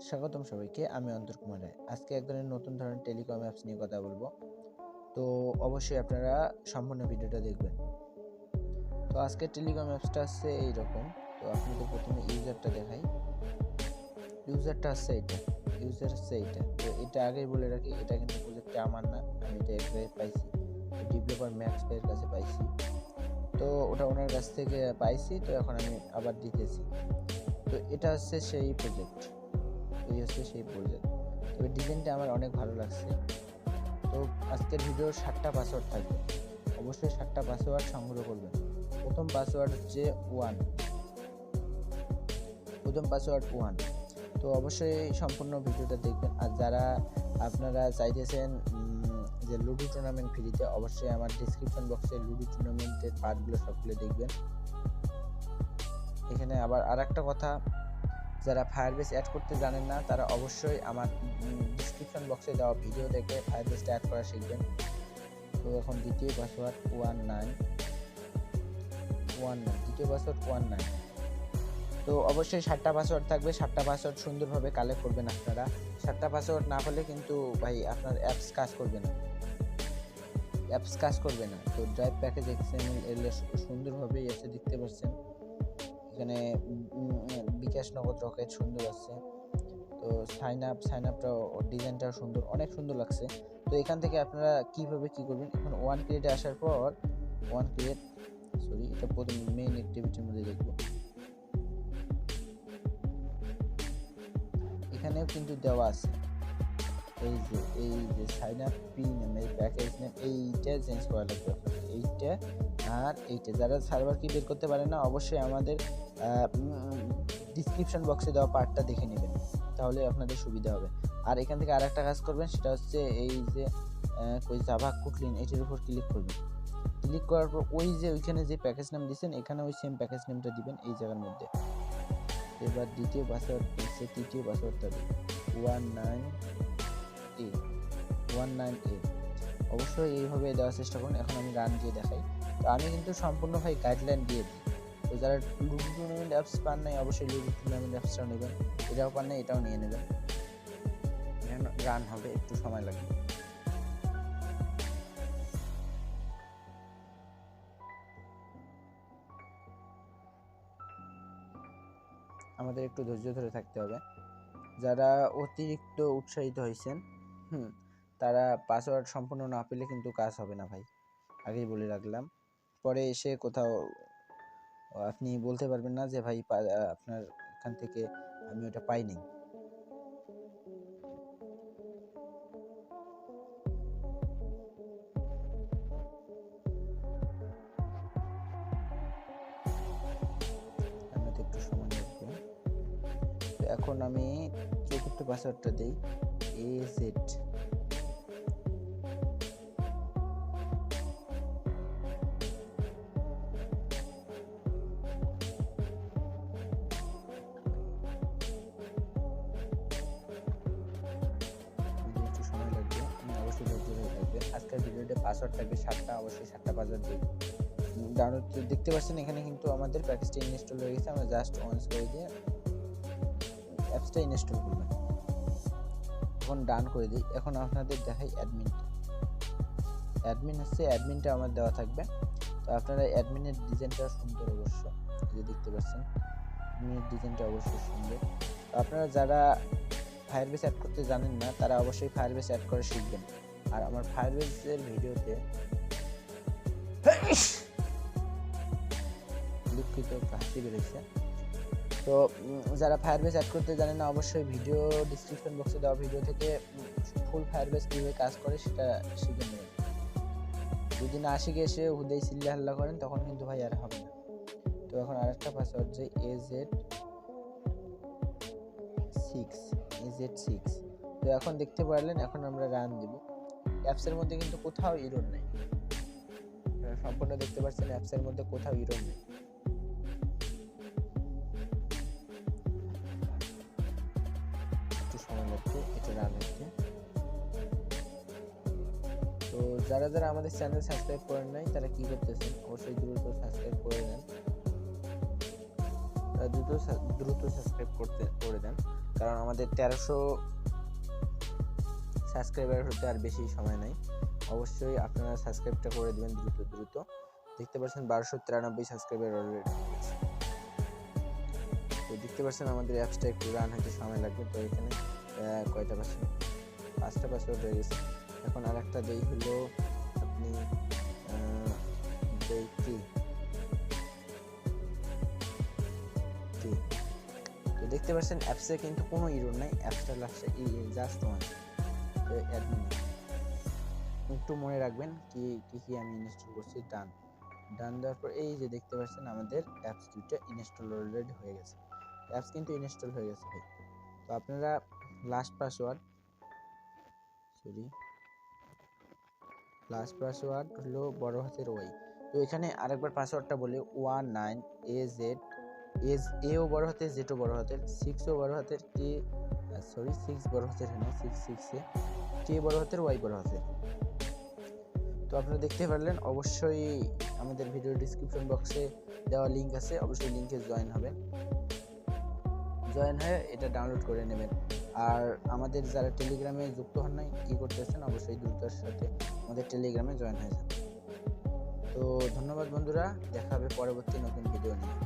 স্বাগতম সবাইকে, আমি অন্তর কুমার রায়। আজকে এক ধরনের নতুন ধরনের টেলিকম অ্যাপস নিয়ে কথা বলবো। তো অবশ্যই আপনারা সম্পূর্ণ ভিডিওটা দেখবেন। তো আজকের টেলিকম অ্যাপসটা আসছে এইরকম। তো আপনাদের প্রথমে ইউজারটা দেখাই। ইউজারটা আসছে এইটা, ইউজার আসছে এইটা। তো এটা আগেই বলে রাখি, এটা কিন্তু প্রজেক্টটা আমার না, আমি এটা একবার পাইছি, ডেভেলপার ম্যাক্স ভাইয়ের কাছে পাইছি। তো ওটা ওনার কাছ থেকে পাইছি, তো এখন আমি আবার দিতেছি। তো এটা হচ্ছে সেই প্রজেক্ট, এই হচ্ছে সেই প্রজেক্ট। তবে ডিজাইনটা আমার অনেক ভালো লাগছে। তো আজকের ভিডিওর 7টা পাসওয়ার্ড থাকবে, অবশ্যই 7টা পাসওয়ার্ড সংগ্রহ করবেন। প্রথম পাসওয়ার্ড হচ্ছে 1, প্রথম পাসওয়ার্ড 1। তো অবশ্যই সম্পূর্ণ ভিডিওটা দেখবেন। আর যারা আপনারা চাইতেছেন যে লুডো টুর্নামেন্ট ফ্রিতে, অবশ্যই আমার ডিসক্রিপশন বক্সে লুডো টুর্নামেন্টের পার্টগুলো সবগুলো দেখবেন। এখানে আবার আরেকটা কথা, যারা ফায়ারবেস অ্যাড করতে জানেন না তারা অবশ্যই আমার ডিসক্রিপশন বক্সে দেওয়া ভিডিও দেখে ফায়ারবেসটা অ্যাড করা শিখবেন। তো এখন দ্বিতীয় পাসওয়ার্ড 19, দ্বিতীয় পাসওয়ার্ড 19। তো অবশ্যই 7টা পাসওয়ার্ড থাকবে, 7টা পাসওয়ার্ড সুন্দরভাবে কালেক্ট করবেন আপনারা। 7টা পাসওয়ার্ড না হলে কিন্তু ভাই আপনার অ্যাপস কাজ করবে না, তো ড্রাইভ প্যাকেজ এক্সএমএল এগুলো সুন্দরভাবে এসে দেখতে পাচ্ছেন। এখানে বিকাশ নগদ রকেট সুন্দর আছে। তো সাইন আপটাও ডিজাইনটাও সুন্দর, অনেক সুন্দর লাগছে। তো এখান থেকে আপনারা কিভাবে কি করবেন, এখন ওয়ান ক্রিয়েটে আসার পর এটা প্রথম মেইন অ্যাক্টিভিটির মধ্যে দেখব। এখানেও কিন্তু দেওয়া আছে এই যে সাইন আপ পিন নেম, এই প্যাকেজ নেম, এইটা চেঞ্জ করা লাগবে আপনাদের, এইটা আর এইটা। যারা সার্ভার কি বের করতে পারেন না, অবশ্যই আমাদের ডিসক্রিপশন বক্সে দেওয়া পার্টটা দেখে নেবেন, তাহলে আপনাদের সুবিধা হবে। আর এখান থেকে আরেকটা কাজ করবেন, সেটা হচ্ছে এই যে জাভা কুটলিন, এটার উপর ক্লিক করবেন। ক্লিক করার পর ওই যে ওইখানে যে প্যাকেজ নাম দিয়েছেন, এখানে ওই সেম প্যাকেজ নামটা দিবেন এই জায়গার মধ্যে। এবার দ্বিতীয় পাসওয়ার্ড দিচ্ছে, তৃতীয় পাসওয়ার্ডটা দিবেন 19A। অবশ্যই এইভাবে দেওয়ার চেষ্টা করুন। এখন আমি রান দিয়ে দেখাই। তো আমি কিন্তু সম্পূর্ণভাবে গাইডলাইন দিয়ে দিই। তো যারা লুডো টুর্নামেন্ট অ্যাপস পান নাই, অবশ্যই লুডো টুর্নামেন্ট অ্যাপসটাও নেবেন, এটাও পান নাই এটাও নিয়ে নেবেন। রান হবে, একটু সময় লাগবে। আমাদের একটু ধৈর্য ধরে থাকতে হবে। যারা অতিরিক্ত উৎসাহিত হয়েছেন তারা পাসওয়ার্ড সম্পূর্ণ না পেলে কিন্তু কাজ হবে না ভাই, আগেই বলে রাখলাম। পরে এসে কোথাও আপনি বলতে পারবেন না যে ভাই আপনার এখান থেকে আমি ওটা পাইনি। একটু সময় লাগবে। তো এখন আমি চতুর্থ পাসওয়ার্ডটা দিই AZ। আজকের ভিডিওতে পাসওয়ার্ড থাকবে 7টা, অবশ্যই 7টা পাসওয়ার্ড দিই। ডাউনলোড দেখতে পাচ্ছেন, এখানে কিন্তু আমাদের প্যাকেজটা ইনস্টল হয়ে গেছে। আমরা জাস্ট অন করে দিয়ে অ্যাপসটা ইনস্টল করলাম, এখন ডান করে দিই। এখন আপনাদের দেখাই অ্যাডমিন হচ্ছে, অ্যাডমিনটা আমার দেওয়া থাকবে। তো আপনারা অ্যাডমিনের ডিজাইনটা সুন্দর, অবশ্য এই দেখতে পাচ্ছেন অ্যাডমিনের ডিজাইনটা অবশ্যই সুন্দর। তো আপনারা যারা ফায়ারবেস অ্যাড করতে জানেন না, তারা অবশ্যই ফায়ারবেস অ্যাড করে শিখবেন। আর আমার ফায়ারবেসের ভিডিওতে দুঃখিত হাসি বেরোচ্ছে। তো যারা ফায়ারবেস অ্যাড করতে জানেন না, অবশ্যই ভিডিও ডিসক্রিপশন বক্সে দেওয়া ভিডিও থেকে ফুল ফায়ারবেস কীভাবে কাজ করে সেটা শিখে নেবেন। যদি না শিখে এসে হুদেই চিল্লা হাল্লা করেন, তখন কিন্তু ভাই আর হবে না। তো এখন আরেকটা পাসওয়ার্ড যে AZ6। তো এখন দেখতে পারলেন, এখন আমরা রান দিব। অ্যাপসের মধ্যে কিন্তু কোথাও এরর নেই, সম্পূর্ণ দেখতে পাচ্ছেন অ্যাপসের মধ্যে কোথাও এরর নেই। একটু সময় লাগবে এটা রান হতে। তো যারা আমাদের চ্যানেল সাবস্ক্রাইব করেন নাই, তারা কি করতেছেন, অবশ্যই দ্রুত সাবস্ক্রাইব করে নেন। দ্রুত সাবস্ক্রাইব করে দেন, কারণ আমাদের 1300 সাবস্ক্রাইবার হতে আর বেশি সময় নাই। অবশ্যই আপনারা সাবস্ক্রাইবটা করে দিবেন দ্রুত। দেখতে পাচ্ছেন 1293 সাবস্ক্রাইবার অলরেডি হয়ে গেছে। তো দেখতে পাচ্ছেন আমাদের অ্যাপসটা একটু রান হতে সময় লাগবে। তো এখানে কয়টা পাচ্ছেন, 5টা পাসওয়ার্ড হয়ে গেছে। এখন আর একটা দেই হলো আপনি দেই কি। তো দেখতে পাচ্ছেন অ্যাপসে কিন্তু কোনো এরর নাই, অ্যাপসটা লাস্টে জাস্ট ওয়ান অ্যাডমিন। একটু মনে রাখবেন কি আমি ইনস্টল করছি। ডান দেওয়ার পর এই যে দেখতে পাচ্ছেন আমাদের অ্যাপস দুটো ইনস্টল অলরেডি হয়ে গেছে। অ্যাপস কিন্তু ইনস্টল হয়ে গেছে ভাই। তো আপনারা লাস্ট পাসওয়ার্ড হলো বড় হাতের ওয়াই। তো এখানে আরেকবার পাসওয়ার্ডটা বলি 19AZ, এও বড় হাতের, জেডও বড় হাতের, 6ও বড় হাতের, 6 বড় হাতের, হ্যাঁ 6 কে বড় হাতের, ওয়াই বড় হাতের। তো আপনারা দেখতে পারলেন। অবশ্যই আমাদের ভিডিও ডিসক্রিপশন বক্সে দেওয়া লিঙ্ক আছে, অবশ্যই লিঙ্কে জয়েন হয়ে এটা ডাউনলোড করে নেবেন। আর আমাদের যারা টেলিগ্রামে যুক্ত হন নাই, কি করতেছেন, অবশ্যই দ্রুততার সাথে আমাদের টেলিগ্রামে জয়েন হয়ে যান। তো ধন্যবাদ বন্ধুরা, দেখা হবে পরবর্তী নতুন ভিডিও নিয়ে।